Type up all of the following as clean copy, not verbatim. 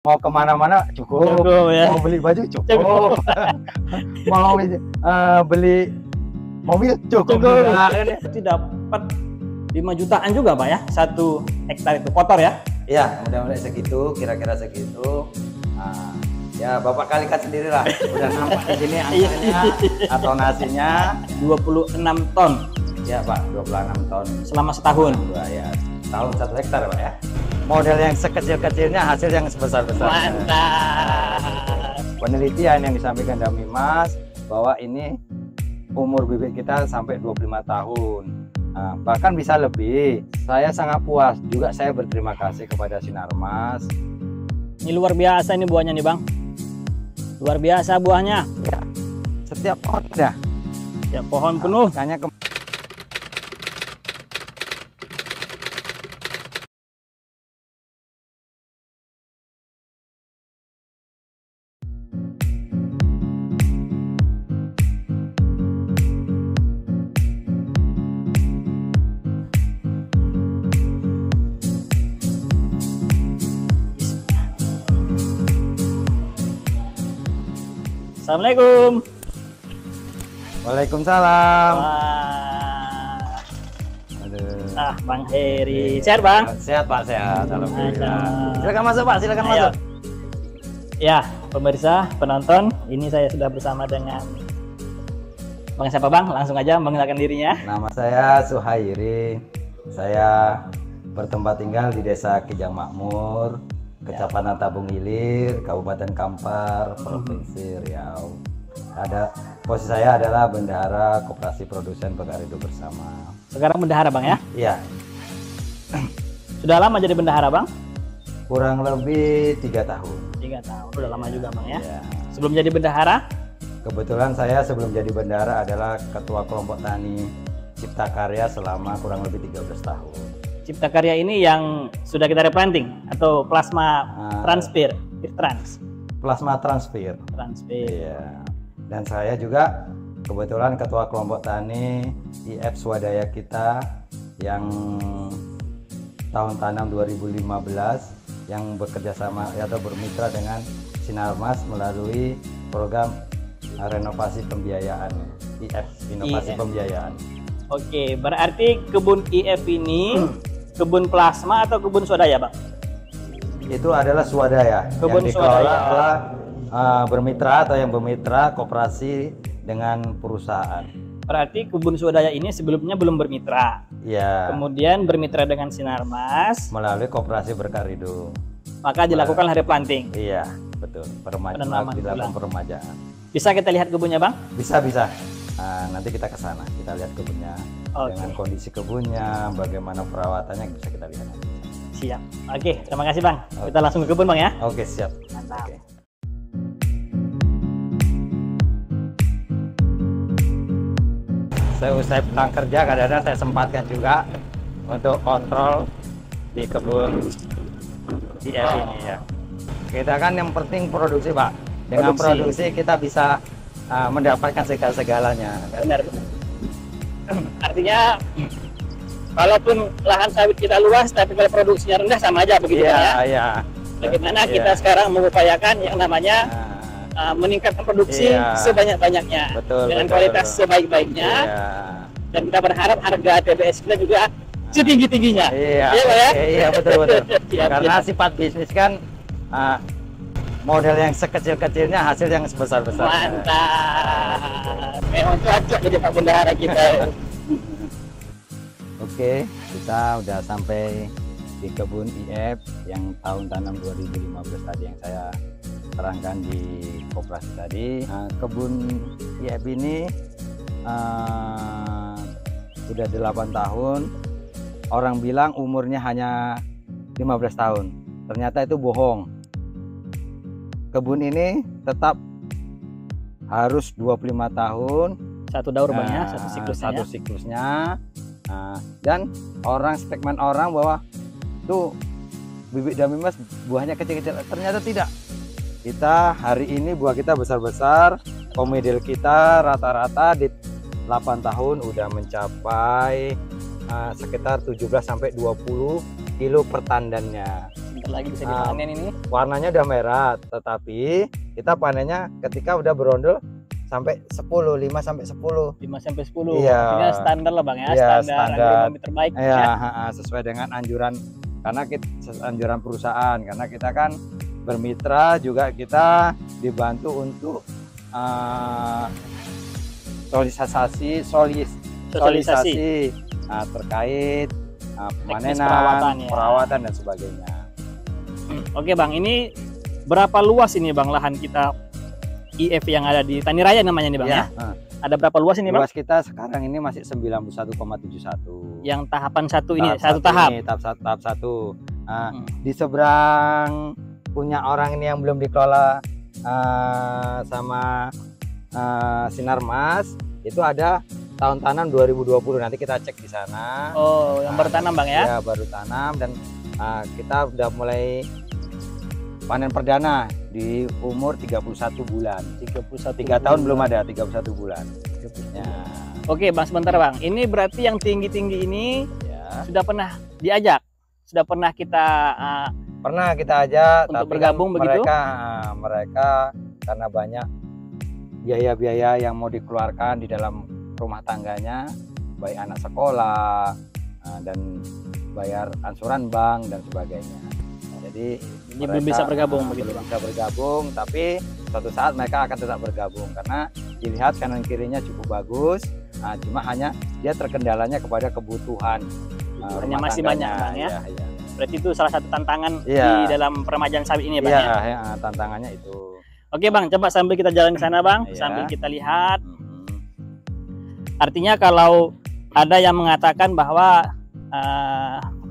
Mau kemana-mana cukup, ya. mau beli baju cukup, mau beli mobil cukup. Nah, ini dapat 5 jutaan juga Pak ya, 1 hektar itu kotor ya? Iya, mudah-mudahan segitu, kira-kira segitu. Nah, ya Bapak kalikan sendiri lah, udah nampak di sini angkanya atau nasinya 26 ton. Ya Pak, 26 ton Selama setahun. Ya, tahun 1 hektar Pak ya. Model yang sekecil-kecilnya, hasil yang sebesar-besarnya. Mantap. Penelitian yang disampaikan Damimas bahwa ini umur bibit kita sampai 25 tahun. Nah, bahkan bisa lebih. Saya sangat puas. Juga saya berterima kasih kepada Sinarmas. Ini luar biasa ini buahnya nih Bang. Luar biasa buahnya. Ya, setiap pohon ada. Ya pohon penuh. Makanya Assalamualaikum. Waalaikumsalam. Wah. Aduh. Ah, Bang Heri. Sehat Bang? Sehat Pak, sehat. Alhamdulillah. Masa. Silakan masuk Pak, silakan masuk. Ya, pemirsa, penonton, ini saya sudah bersama dengan Bang siapa Bang? Langsung aja mengenalkan dirinya. Nama saya Suhairi. Saya bertempat tinggal di Desa Kijang Makmur, Kecamatan Tabung Ilir, Kabupaten Kampar, Provinsi Riau. Posisi saya adalah bendahara Koperasi Produsen Pegarindo Bersama. Sekarang bendahara Bang ya? Iya. Sudah lama jadi bendahara Bang? Kurang lebih 3 tahun. 3 tahun. Udah lama juga Bang ya? Iya. Sebelum jadi bendahara? Kebetulan saya sebelum jadi bendahara adalah Ketua Kelompok Tani Cipta Karya selama kurang lebih 13 tahun. Cipta Karya ini yang sudah kita replanting atau plasma transfer, trans. Plasma transfer. Iya. Dan saya juga kebetulan ketua kelompok tani IF swadaya kita yang tahun tanam 2015 yang bekerja sama atau bermitra dengan Sinarmas melalui program renovasi pembiayaan IF, inovasi pembiayaan. Oke, berarti kebun IF ini kebun plasma atau kebun swadaya, Bang? Itu adalah swadaya. Kebun yang dikelola swadaya adalah bermitra atau yang bermitra koperasi dengan perusahaan. Berarti kebun swadaya ini sebelumnya belum bermitra. Ya. Kemudian bermitra dengan Sinarmas melalui koperasi Berkarindo. Maka dilakukan replanting. Iya, betul. Dilakukan peremajaan. Bisa kita lihat kebunnya, Bang? Bisa. Nah, nanti kita ke sana, kita lihat kebunnya. Dengan kondisi kebunnya, bagaimana perawatannya bisa kita lihat. Siap. Oke, terima kasih Bang. Kita langsung ke kebun Bang ya. Oke, siap. Mantap. Oke. Saya pulang kerja, kadang-kadang saya sempatkan juga untuk kontrol di kebun IF ini ya. Kita kan yang penting produksi Pak. Dengan produksi kita bisa mendapatkan segala-segalanya. Benar. Artinya walaupun lahan sawit kita luas, tapi kalau produksinya rendah sama aja begitu ya. Iya. Bagaimana kita sekarang mengupayakan yang namanya meningkatkan produksi sebanyak-banyaknya dengan kualitas sebaik-baiknya. Dan kita berharap harga TBS kita juga setinggi-tingginya. Iya, betul. Karena sifat bisnis kan model yang sekecil-kecilnya, hasil yang sebesar-besarnya. Mantap. Memang cocok jadi Pak Bendahara kita. Oke, kita udah sampai di kebun IF yang tahun tanam 2015 tadi yang saya terangkan di koperasi tadi. Kebun IF ini udah 8 tahun. Orang bilang umurnya hanya 15 tahun. Ternyata itu bohong. Kebun ini tetap harus 25 tahun. Satu daur Bang ya, satu siklusnya. Dan segmen orang bahwa tuh bibit Damimas buahnya kecil-kecil. Ternyata tidak. Kita hari ini buah kita besar-besar. Komedel kita rata-rata di 8 tahun udah mencapai sekitar 17 sampai 20 kilo per tandannya. lagi bisa dipanen ini. Warnanya udah merah, tetapi kita panennya ketika udah berondol sampai 10, 5 sampai 10. 5 sampai 10. Iya. Artinya standar lah Bang ya, Iya, standar agronomi terbaik iya, ya. sesuai dengan anjuran karena kita anjuran perusahaan, karena kita kan bermitra juga, kita dibantu untuk sosialisasi terkait pemanenan, perawatan dan sebagainya. Oke Bang, ini berapa luas ini Bang lahan kita IF yang ada di Tani Raya namanya nih Bang ya? Ada berapa luas ini Bang? Luas kita sekarang ini masih 91,71. Yang tahapan satu ini, satu tahap? Ini, tahap 1. Nah, di seberang punya orang ini yang belum dikelola sama Sinarmas, itu ada tahun tanam 2020, nanti kita cek di sana. Oh, yang baru tanam Bang ya? Ya, baru tanam, dan kita udah mulai panen perdana di umur 31 bulan. 3 tahun belum ada, 31 bulan. Ya. Oke Bang, sebentar Bang. Ini berarti yang tinggi-tinggi ini ya, sudah pernah diajak? Sudah pernah kita pernah kita ajak untuk bergabung kan begitu? Mereka karena banyak biaya-biaya yang mau dikeluarkan di dalam rumah tangganya, baik anak sekolah dan bayar ansuran bank dan sebagainya. Jadi ini belum bisa bergabung begitu Bang. Bisa bergabung, tapi suatu saat mereka akan tetap bergabung karena dilihat kanan kirinya cukup bagus. Cuma hanya dia terkendalanya kepada kebutuhan hanya masih banyak Bang ya. Iya. Berarti itu salah satu tantangan di dalam peremajaan sawit ini Bang ya. Iya, tantangannya itu. Oke Bang, coba sambil kita jalan ke sana Bang, sambil kita lihat. Artinya kalau ada yang mengatakan bahwa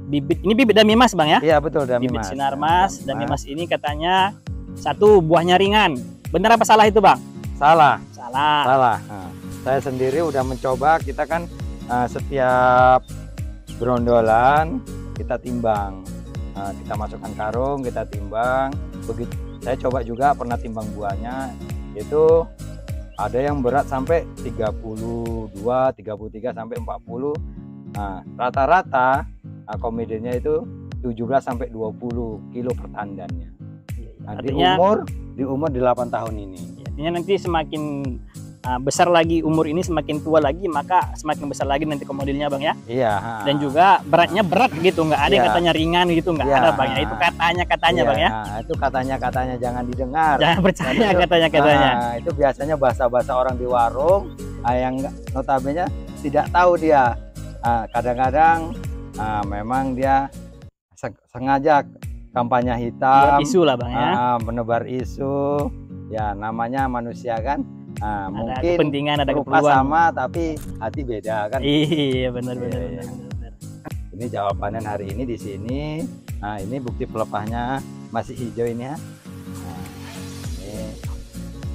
bibit ini bibit Damimas Bang ya? Iya betul, Damimas. Bibit Sinarmas, Damimas ini katanya satu buahnya ringan. Benar apa salah itu Bang? Salah. Salah. Saya sendiri udah mencoba, kita kan setiap berondolan kita timbang, kita masukkan karung, kita timbang. Begitu saya coba juga pernah timbang buahnya, itu ada yang berat sampai 32, 33 sampai 40. Nah, rata-rata komedinya itu 17 sampai 20 kilo per tandannya. Nah, artinya di umur 8 tahun ini. Artinya nanti semakin besar lagi umur ini, semakin tua lagi, maka semakin besar lagi nanti komodilnya Bang ya. Iya. Dan juga beratnya berat gitu, nggak ada yang katanya ringan gitu, nggak ada Bang ya. Itu katanya Bang ya. Itu katanya jangan didengar. Jangan percaya katanya. Itu biasanya bahasa-bahasa orang di warung yang notabene tidak tahu dia. Kadang-kadang memang dia sengaja kampanye hitam. Buat isu lah Bang ya. Menebar isu. Ya namanya manusia kan. Ada mungkin kepentingan, ada rupa keperluan. sama tapi hati beda kan. Iya benar. Ini jawabannya hari ini di sini. Nah ini bukti pelepahnya masih hijau ini ya. Nah,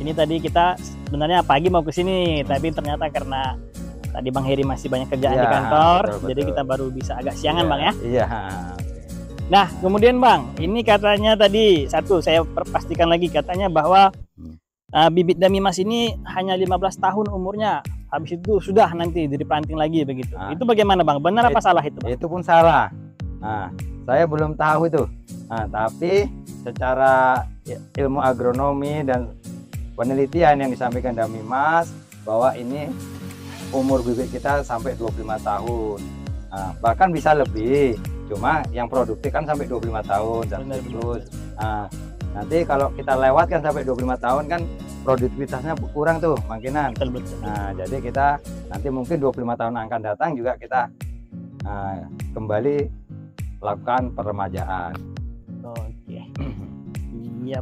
ini tadi kita sebenarnya pagi mau ke sini, tapi ternyata karena tadi Bang Heri masih banyak kerjaan di kantor, betul. Jadi kita baru bisa agak siangan Bang ya. Iya. Nah kemudian Bang, ini katanya tadi satu saya pastikan lagi, katanya bahwa bibit Damimas ini hanya 15 tahun umurnya, habis itu sudah nanti diplanting lagi begitu. Itu bagaimana Bang? Benar apa salah itu Bang? Itu pun salah. Nah, saya belum tahu itu. Nah, tapi secara ilmu agronomi dan penelitian yang disampaikan Damimas bahwa ini umur bibit kita sampai 25 tahun. Nah, bahkan bisa lebih. Cuma yang produktif kan sampai 25 tahun dan terus. Nah, nanti kalau kita lewatkan sampai 25 tahun kan produktivitasnya kurang tuh makinan. Betul. Nah, jadi kita nanti mungkin 25 tahun akan datang juga kita kembali lakukan peremajaan. Oke. Iya.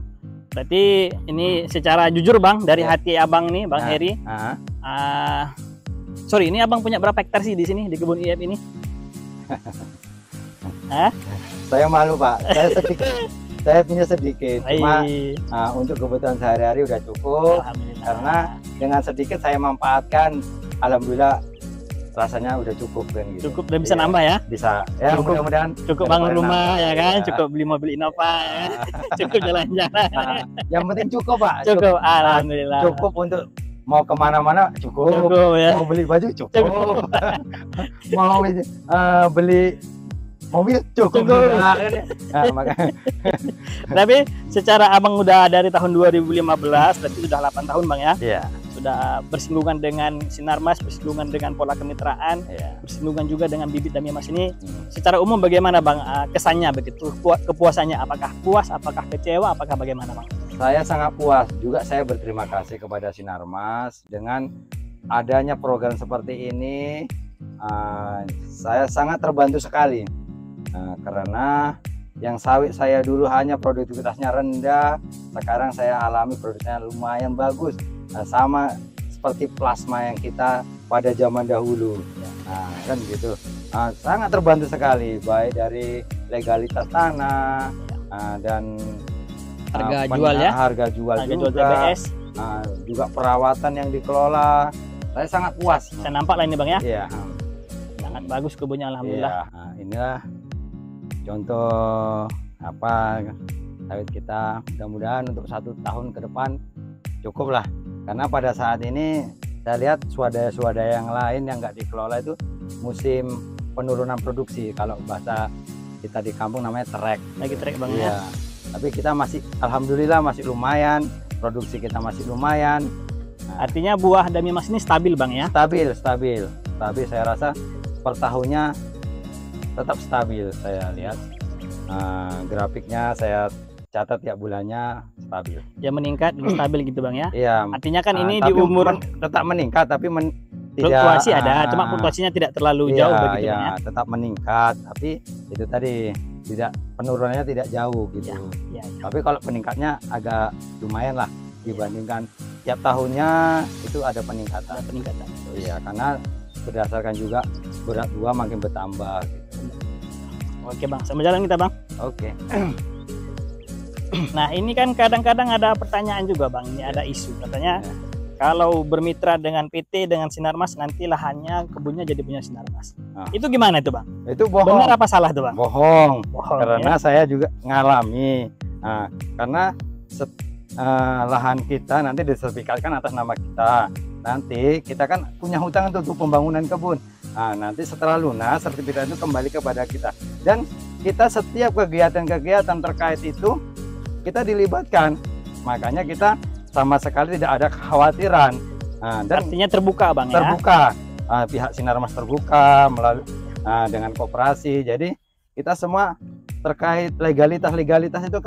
Berarti ini secara jujur Bang, dari hati Abang nih Bang Heri. Sorry, ini Abang punya berapa hektar sih di sini di kebun IF ini? Saya malu Pak, saya punya sedikit, cuma untuk kebutuhan sehari-hari udah cukup. Karena dengan sedikit saya manfaatkan, alhamdulillah rasanya udah cukup kan gitu. Cukup dan bisa nambah ya? Bisa. Ya mudah-mudahan cukup bangun rumah ya kan, cukup beli mobil Innova ya. Cukup jalan-jalan. Yang penting cukup Pak. Cukup, alhamdulillah. Cukup untuk mau kemana-mana cukup ya. Mau beli baju cukup. Mau beli mobil cukup. Nah, makanya. Tapi secara abang udah dari tahun 2015, berarti sudah 8 tahun bang ya? Iya. Sudah bersinggungan dengan Sinarmas, bersinggungan dengan pola kemitraan, bersinggungan juga dengan bibit Dami Emas ini. Secara umum bagaimana bang kesannya begitu, kepuasannya? Apakah puas, apakah kecewa, apakah bagaimana bang? Saya sangat puas. Juga saya berterima kasih kepada Sinarmas dengan adanya program seperti ini. Saya sangat terbantu sekali karena yang sawit saya dulu hanya produktivitasnya rendah, sekarang saya alami produknya lumayan bagus. Sama seperti plasma yang kita pada zaman dahulu, kan gitu. Sangat terbantu sekali, baik dari legalitas tanah dan harga jual ya, harga jual juga, TBS. Juga perawatan yang dikelola. Saya sangat puas. Saya nampak lah ini bang ya. Iya. Sangat bagus kebunnya, alhamdulillah. Iya. Inilah contoh apa sawit kita. Mudah-mudahan untuk 1 tahun ke depan cukup lah. Karena pada saat ini saya lihat swadaya-swadaya yang lain yang nggak dikelola itu musim penurunan produksi. Kalau bahasa kita di kampung namanya trek. Lagi trek bang ya. Tapi kita masih, alhamdulillah masih lumayan. Produksi kita masih lumayan. Artinya buah Dami Emas ini stabil bang ya? Stabil. Tapi saya rasa per tahunnya tetap stabil. Saya lihat grafiknya saya catat tiap bulannya stabil. Ya meningkat dan stabil gitu bang ya? Iya. Artinya kan ini di umur tetap meningkat tapi fluktuasi ada, cuma fluktuasinya tidak terlalu jauh begitu ya. Tetap meningkat tapi itu tadi tidak, penurunannya tidak jauh gitu. Ya. Tapi kalau peningkatnya agak lumayan lah dibandingkan tiap tahunnya itu ada peningkatan. Iya, karena berdasarkan juga berat buah makin bertambah. Gitu. Oke bang, sama jalan kita bang. Oke. Nah ini kan kadang-kadang ada pertanyaan juga bang, ini ada isu katanya kalau bermitra dengan PT, dengan Sinarmas nanti lahannya, kebunnya jadi punya Sinarmas. Itu gimana itu bang? Itu bohong. Benar apa salah tuh bang? Bohong karena saya juga ngalami. Karena lahan kita nanti disertifikatkan atas nama kita. Nanti kita kan punya hutang untuk pembangunan kebun. Nanti setelah lunas sertifikat itu kembali kepada kita. Dan kita setiap kegiatan-kegiatan terkait itu kita dilibatkan, makanya kita sama sekali tidak ada kekhawatiran. Dan artinya terbuka bang terbuka, ya? Pihak Sinarmas terbuka melalui dengan koperasi. Jadi kita semua terkait legalitas itu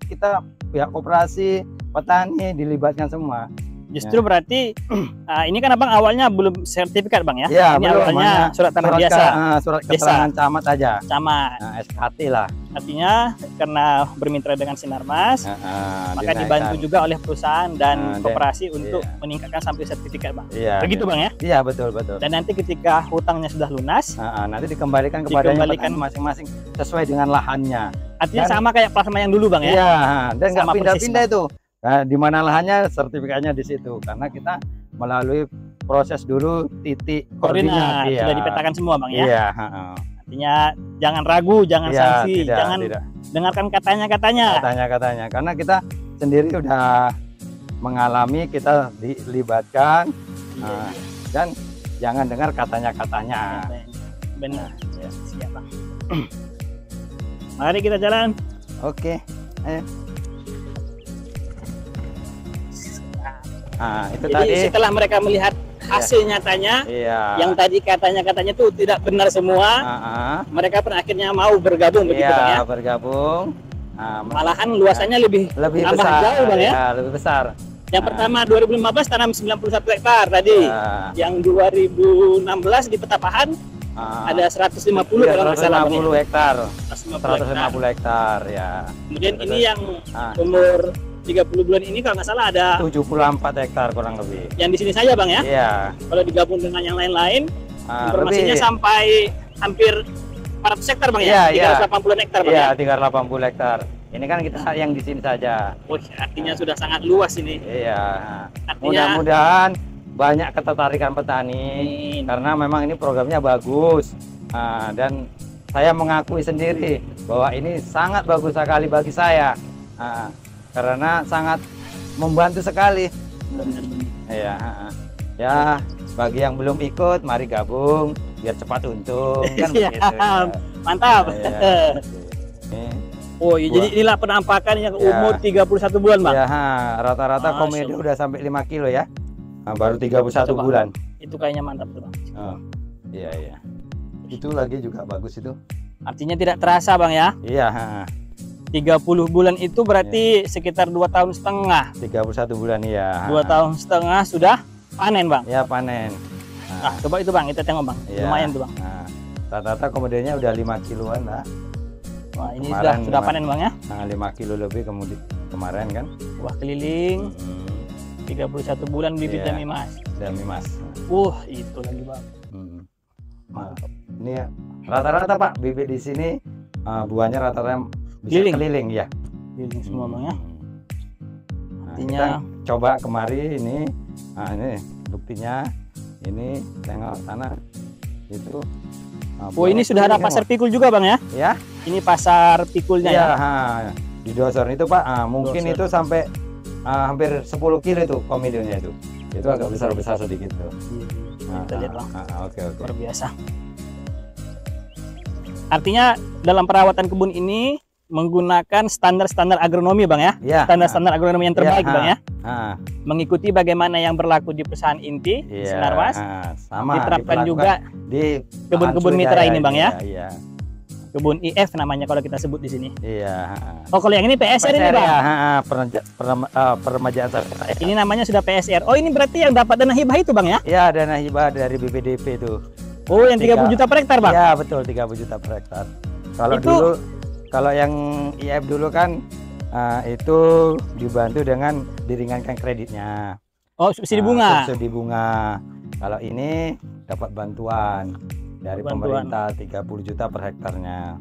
kita pihak koperasi, petani dilibatkan semua. Justru berarti ini kan abang awalnya belum sertifikat bang ya? Ya, ini belum, awalnya surat tanah biasa. Surat keterangan camat aja. Camat. SKT lah. Artinya karena bermitra dengan Sinarmas, maka dibantu juga oleh perusahaan dan koperasi untuk meningkatkan sampai sertifikat bang. Iya. Begitu bang ya? Iya betul. Dan nanti ketika hutangnya sudah lunas, nanti dikembalikan kepada masing-masing sesuai dengan lahannya. Artinya sama kayak plasma yang dulu bang ya? Iya. Dan nggak pindah-pindah itu. Di mana lahannya sertifikatnya di situ, karena kita melalui proses dulu titik koordinat sudah dipetakan semua bang ya. Iya. Artinya jangan ragu, jangan sanksi, jangan dengarkan katanya karena kita sendiri udah mengalami, kita dilibatkan dan jangan dengar katanya. Benar. Siap bang. Mari kita jalan. Oke. Ayo. Itu jadi tadi setelah mereka melihat hasil nyatanya, yang tadi katanya itu tidak benar semua, mereka pun akhirnya mau bergabung begitu bang ya? Bergabung. Malahan luasannya lebih besar, jauh bang ya? Lebih besar. Yang pertama 2015 tanam 91 hektar tadi, yang 2016 di Petapahan ada 150 kalau nggak salah 150 hektar. 150 hektar ya. Kemudian ini yang umur 30 bulan ini kalau nggak salah ada 74 hektar kurang lebih. Yang di sini saja bang ya? Iya. Kalau digabung dengan yang lain-lain, informasinya sampai hampir 400 hektar bang ya? 380 hektar bang ya? 380 hektar. Ini kan kita yang di sini saja. Artinya sudah sangat luas ini. Iya. Mudah-mudahan banyak ketertarikan petani karena memang ini programnya bagus. Dan saya mengakui sendiri bahwa ini sangat bagus sekali bagi saya. Karena sangat membantu sekali. Ya bagi yang belum ikut mari gabung biar cepat untung kan begitu. Mantap. Ya. Ini Oh iya, jadi inilah penampakan yang umur 31 bulan Bang. Ya, rata-rata komedo udah sampai 5 kilo ya. Nah, baru 31 bulan. Itu kayaknya mantap tuh Bang. Oh, iya. Itu lagi juga bagus itu. Artinya tidak terasa Bang ya? Iya. 30 bulan itu berarti sekitar 2 tahun setengah. 31 bulan ya. 2 tahun setengah sudah panen Bang? Ya, panen. Nah, coba itu Bang, kita tengok Bang. Ya. Lumayan tuh Bang. Nah, rata-rata komedonya udah 5 kiloan lah. Wah, ini sudah panen Bang ya? Nah, 5 kilo lebih kemarin kan. Buah keliling. 31 bulan bibit Dami Mas. Dami Mas. Itu lagi Bang. Mantap. Ini ya, rata-rata Pak bibit di sini buahnya rata-rata bisa keliling ya. Keliling semua Bang ya. Artinya coba kemari ini. Nah, ini buktinya. Ini tengok sana. Itu. Ini sudah ada pasar pikul juga Bang ya? Ya. Ini pasar pikulnya ya. Di Dosor itu Pak, mungkin Dosor. Itu sampai hampir 10 kilo itu komedonya itu. Itu agak besar-besar sedikit tuh. Kita lihat Bang. Oke. Luar biasa. Artinya dalam perawatan kebun ini menggunakan standar-standar agronomi Bang ya? Standar-standar agronomi yang terbaik Bang ya? Mengikuti bagaimana yang berlaku di perusahaan inti Sinarmas, diterapkan juga di kebun-kebun mitra ini Bang ya? Kebun IF namanya kalau kita sebut di sini. Oh, kalau yang ini PSR ini Bang? Peremajaan sawit. Ini namanya sudah PSR. Oh, ini berarti yang dapat dana hibah itu Bang ya? Iya, dana hibah dari BPDP itu. Oh, yang 30 juta per hektar Bang? Iya, betul, 30 juta per hektar. Kalau yang IF dulu kan itu dibantu dengan diringankan kreditnya. Oh, subsidi bunga. Subsidi bunga. Kalau ini dapat bantuan dari pemerintah 30 juta per hektarnya.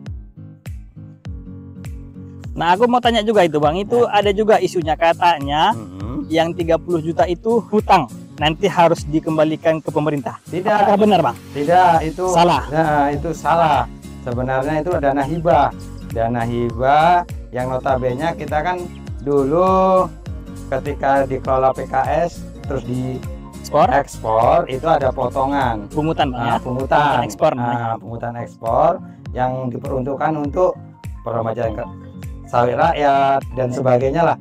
Nah, aku mau tanya juga itu Bang, itu ada juga isunya katanya yang 30 juta itu hutang. Nanti harus dikembalikan ke pemerintah. Tidak. Apakah benar Bang? Tidak, itu salah. Nah, itu salah. Sebenarnya itu dana hibah. Dana hibah yang notabene kita kan dulu ketika dikelola PKS terus di ekspor itu ada potongan pungutan Bang ya? Pungutan ekspor pungutan ekspor yang diperuntukkan untuk peremajaan sawit rakyat dan sebagainya lah.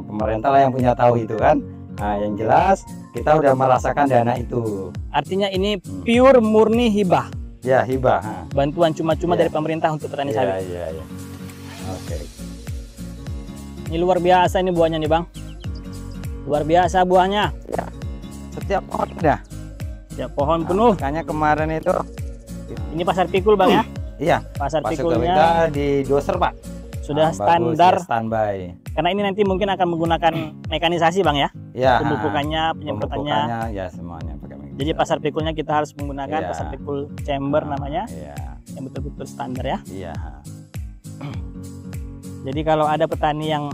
Pemerintah lah yang punya tahu itu kan. Yang jelas kita udah merasakan dana itu. Artinya ini pure murni hibah. Ya, hibah. Bantuan cuma-cuma dari pemerintah untuk petani sawit. Iya. Oke. Ini luar biasa ini buahnya nih Bang. Luar biasa buahnya. Ya. Setiap pohon dah. Setiap pohon penuh. Makanya kemarin itu. Ini pasar pikul Bang ya? Iya. Pasar pikulnya kita di Dosor Pak. Sudah standar. Bagus, ya, standby. Karena ini nanti mungkin akan menggunakan mekanisasi Bang ya? Iya. Pemupukannya, penyemprotannya. Ya semuanya pakai mekanisasi. Jadi pasar pikulnya kita harus menggunakan pasar pikul chamber namanya. Iya. Yang betul-betul standar ya. Iya. Jadi kalau ada petani yang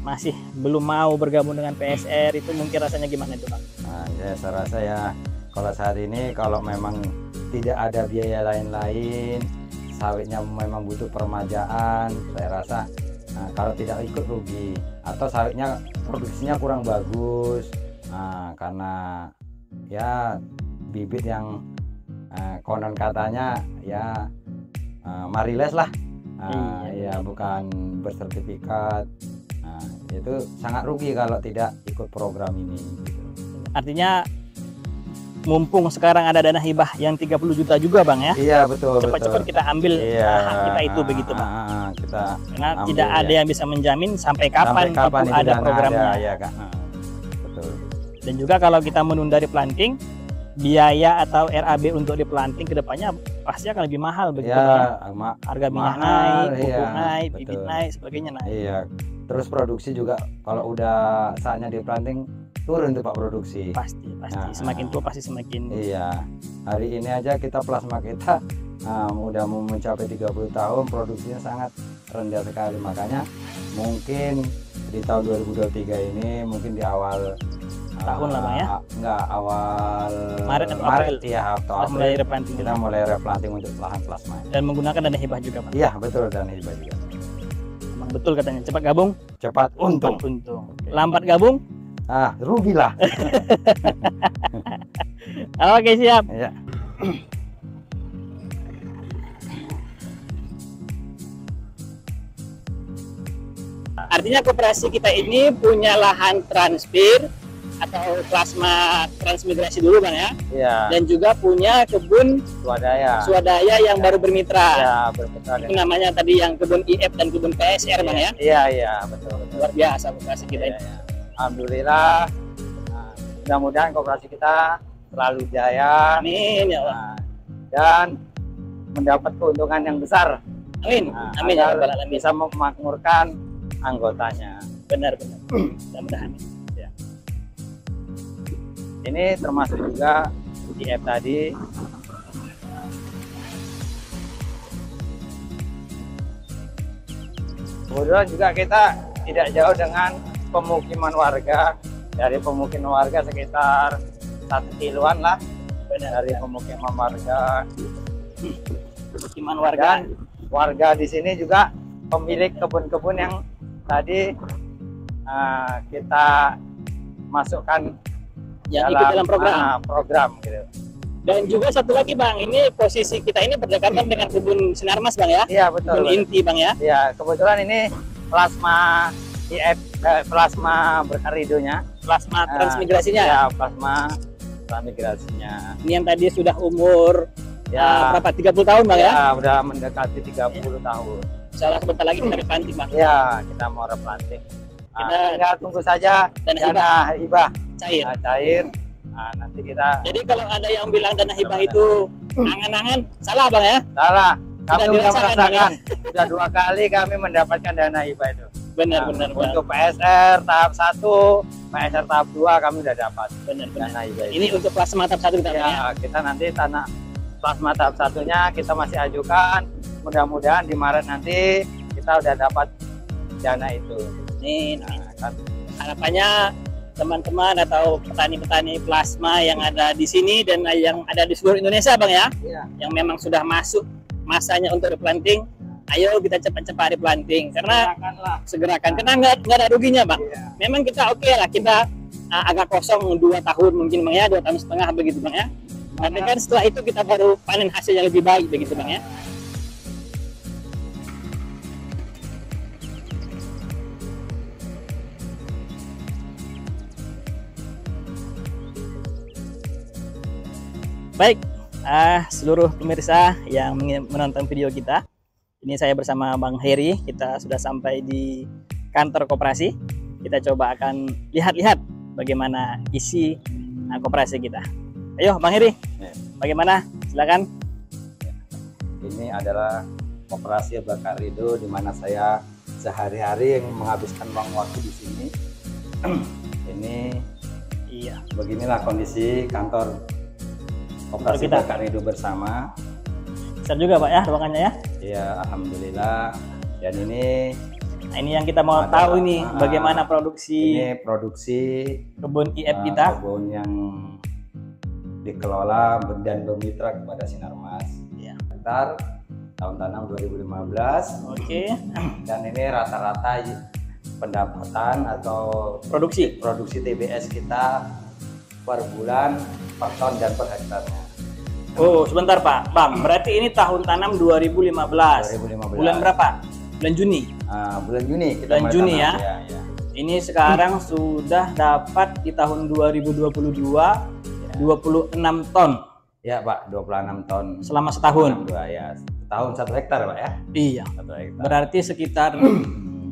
masih belum mau bergabung dengan PSR itu mungkin rasanya gimana itu Bang? Ya saya rasa ya kalau saat ini kalau memang tidak ada biaya lain-lain, sawitnya memang butuh peremajaan, saya rasa kalau tidak ikut rugi atau sawitnya produksinya kurang bagus karena ya bibit yang konon katanya ya mariles lah. Ya bukan bersertifikat. Itu sangat rugi kalau tidak ikut program ini gitu. Artinya mumpung sekarang ada dana hibah yang 30 juta juga Bang ya? Iya betul. Cepat-cepat kita ambil hak kita itu begitu Bang. Karena tidak ada yang bisa menjamin sampai kapan itu ada programnya. Ya, Kak. Betul. Dan juga kalau kita menunda replanting, biaya atau RAB untuk replanting kedepannya pasti akan lebih mahal begitu ya, harga minyak naik, pupuk naik, bibit naik, sebagainya naik. Iya. Terus produksi juga kalau udah saatnya replanting turun tuh Pak produksi. Pasti. Semakin tua pasti semakin. Iya. Hari ini aja kita plasma kita udah mau mencapai 30 tahun, produksinya sangat rendah sekali. Makanya mungkin di tahun 2023 ini mungkin di awal tahun lah Bang ya? Enggak, awal Maret atau April ya, atau mulai replanting. Kita mulai replanting untuk lahan plasma. Dan menggunakan dana hibah juga Bang? Iya betul, dana hibah juga. Emang betul katanya, cepat gabung cepat untung. Okay. Lambat gabung rugilah. Oke siap. Ya. Artinya koperasi kita ini punya lahan transpir atau plasma transmigrasi dulu Bang ya. Iya. Dan juga punya kebun swadaya yang baru bermitra. Iya, bermitra. Itu namanya tadi yang kebun IF dan kebun PSR Bang ya. Iya, betul. Luar biasa koperasi kita ini. Alhamdulillah. Nah, mudah-mudahan koperasi kita selalu jaya. Amin ya Allah. Dan mendapat keuntungan yang besar. Amin. Amin ya Rabbal Alamin. Bisa memakmurkan anggotanya. Benar. Mudah-mudahan. Ini termasuk juga IF tadi. Kemudian juga kita tidak jauh dengan pemukiman warga. Dari pemukiman warga sekitar 1 kiloan lah. Dari pemukiman warga. Pemukiman warga. Dan warga di sini juga pemilik kebun-kebun yang tadi kita masukkan yang ikut dalam program gitu. Dan juga satu lagi Bang, ini posisi kita ini berdekatan dengan kebun Sinarmas Bang ya. Iya betul. Kebun inti Bang ya. Iya, kebetulan ini plasma IF, plasma berkaridonya, plasma transmigrasinya. Ya, plasma transmigrasinya. Ini yang tadi sudah umur berapa? 30 tahun Bang ya? Ya, udah mendekati 30 tahun. Insyaallah sebentar lagi kita replanting Bang. Iya, kita mau replanting. Tinggal tunggu saja dana hibah cair. Nah, nanti kita. Jadi kalau ada yang bilang dana hibah itu angan-angan, salah Bang ya? Salah. Kami sudah merasakan. Ya? Sudah 2 kali kami mendapatkan dana hibah itu. Benar. Untuk PSR tahap 1, PSR tahap 2 kami sudah dapat. Benar. Dana hibah itu. Ini untuk plasma tahap 1 kita ya? Kita nanti plasma tahap 1-nya kita masih ajukan. Mudah-mudahan di Maret nanti kita sudah dapat dana itu. Ini harapannya teman-teman atau petani-petani plasma yang ada di sini dan yang ada di seluruh Indonesia Bang ya, yang memang sudah masuk masanya untuk replanting, ayo kita cepat-cepat replanting karena segerakan karena nggak ada ruginya Bang. Memang kita oke lah, kita agak kosong 2 tahun mungkin Bang ya, 2,5 tahun begitu Bang ya. Tapi kan setelah itu kita baru panen hasil yang lebih baik begitu Bang ya. Baik, seluruh pemirsa yang menonton video kita, ini saya bersama Bang Heri. Kita sudah sampai di kantor koperasi. Kita coba akan lihat-lihat bagaimana isi koperasi kita. Ayo Bang Heri, bagaimana? Silakan. Ini adalah koperasi Bakarido di mana saya sehari-hari menghabiskan waktu di sini. Ini beginilah kondisi kantor koperasi Bakarido bersama. Besar juga Pak ya ruangannya ya? Iya, alhamdulillah. Dan ini yang kita mau tahu nih bagaimana produksi. Ini produksi kebun IF kita. Kebun yang dikelola dan bermitra kepada Sinarmas. Iya. Sekitar tahun tanam 2015. Oke. Dan ini rata-rata pendapatan atau produksi TBS kita per bulan, per ton dan per hektarnya. Oh, sebentar Pak. Bang, berarti ini tahun tanam 2015. Bulan berapa? Bulan Juni. Bulan Juni kita bulan Juni ya. Ini sekarang sudah dapat di tahun 2022 26 ton. Ya, Pak, 26 ton. Selama setahun. Ya. Setahun 1 hektar, Pak ya. Iya. 1 hektar. Berarti sekitar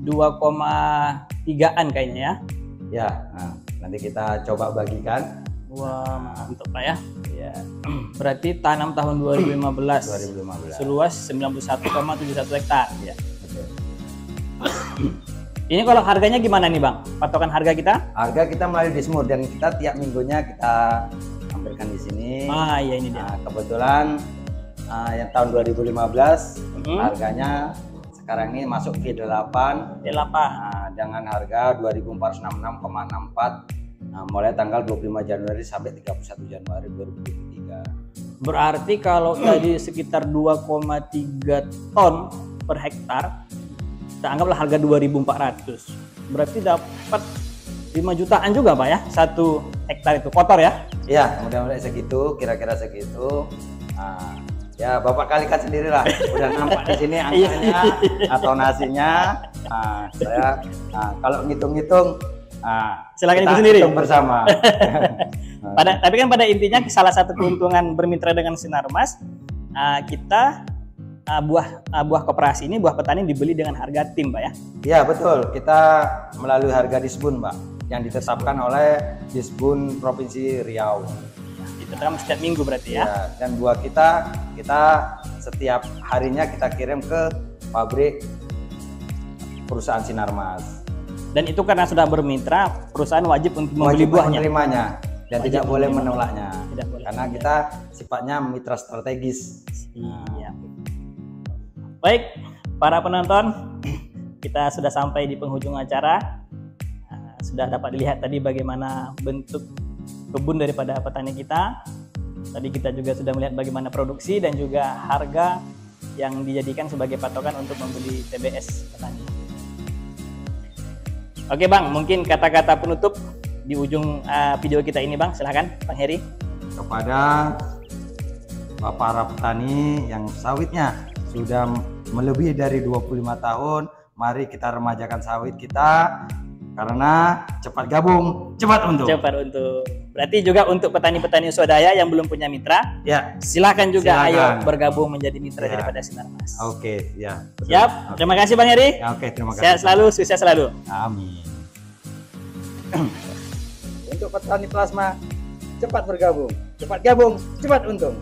2,3-an kayaknya ya. Ya, nanti kita coba bagikan. Wah, mantap Pak ya. Iya. Berarti tanam tahun 2015. 2015. Seluas 91,71 hektar. Iya, betul. Ini kalau harganya gimana nih Bang? Patokan harga kita? Harga kita melalui Dismur dan kita tiap minggunya kita tampilkan di sini. Iya ini dia. Kebetulan yang tahun 2015 harganya sekarang ini masuk V8 dengan harga 2466,64 mulai tanggal 25 Januari sampai 31 Januari 2023. Berarti kalau tadi sekitar 2,3 ton per hektar, kita anggaplah harga 2.400. Berarti dapat 5 jutaan juga Pak ya, 1 hektar itu kotor ya? Iya, mudah-mudahan segitu, kira-kira segitu. Ya Bapak kalikan sendirilah, udah nampak di sini angkanya atau nasinya. Kalau ngitung-ngitung, silakan hitung sendiri. Hitung bersama. Tapi kan pada intinya salah satu keuntungan bermitra dengan Sinarmas, kita buah koperasi ini, buah petani dibeli dengan harga tim, Pak ya? Iya betul, kita melalui harga Disbun, Pak, yang ditetapkan oleh Disbun Provinsi Riau. Ditetapkan setiap minggu berarti ya? Dan buah kita setiap harinya kita kirim ke pabrik perusahaan Sinarmas. Dan itu karena sudah bermitra, perusahaan wajib untuk membeli buahnya? Menerimanya dan tidak boleh menolaknya. Tidak boleh. Karena kita sifatnya mitra strategis. Iya. Baik, para penonton, kita sudah sampai di penghujung acara. Sudah dapat dilihat tadi bagaimana bentuk kebun daripada petani kita. Tadi kita juga sudah melihat bagaimana produksi dan juga harga yang dijadikan sebagai patokan untuk membeli TBS petani. Oke Bang, mungkin kata-kata penutup di ujung video kita ini Bang, silahkan Bang Heri. Kepada para petani yang sawitnya sudah melebihi dari 25 tahun, mari kita remajakan sawit kita, karena cepat gabung, cepat untung. Cepat untung. Berarti juga untuk petani-petani swadaya yang belum punya mitra, ya, silahkan juga ayo bergabung menjadi mitra daripada Sinarmas. Oke, ya. Siap. Terima kasih Bang Heri. Oke, terima kasih. Sehat selalu, sukses selalu. Amin. Untuk petani plasma, cepat bergabung, cepat gabung, cepat untung.